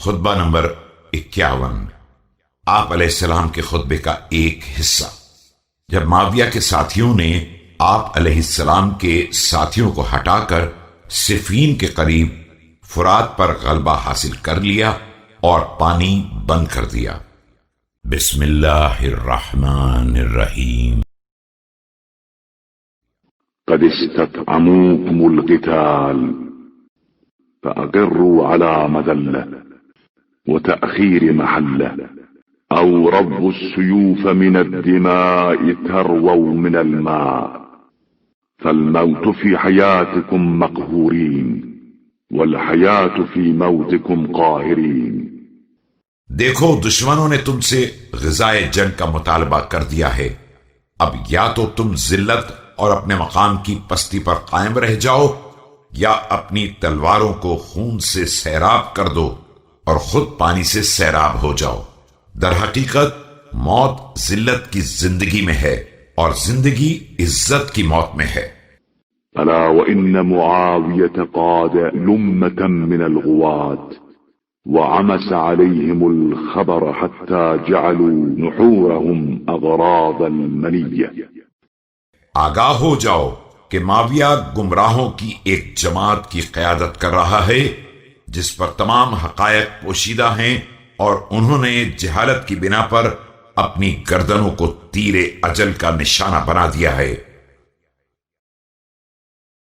خطبہ نمبر 51۔ آپ علیہ السلام کے خطبے کا ایک حصہ۔ جب معاویہ کے ساتھیوں نے آپ علیہ السلام کے ساتھیوں کو ہٹا کر صفین کے قریب فرات پر غلبہ حاصل کر لیا اور پانی بند کر دیا۔ بسم اللہ الرحمن الرحیم۔ قد استطعموكم القتال فأقروا على مذلة وتأخير محلة أو رب السيوف من الدماء ترووا من الماء فالموت في حياتكم مقهورين والحياة في موتكم قاهرين۔ دیکھو دشمنوں نے تم سے غذائے جنگ کا مطالبہ کر دیا ہے، اب یا تو تم ذلت اور اپنے مقام کی پستی پر قائم رہ جاؤ یا اپنی تلواروں کو خون سے سیراب کر دو اور خود پانی سے سیراب ہو جاؤ۔ در حقیقت موت ذلت کی زندگی میں ہے اور زندگی عزت کی موت میں ہے۔ ألا وإن معاوية قاد لمة من الغوات وعمس عليهم الخبر حتى جعلوا نحورهم أغراض المنية۔ آگاہ ہو جاؤ کہ معاویہ گمراہوں کی ایک جماعت کی قیادت کر رہا ہے جس پر تمام حقائق پوشیدہ ہیں، اور انہوں نے جہالت کی بنا پر اپنی گردنوں کو تیر اجل کا نشانہ بنا دیا ہے۔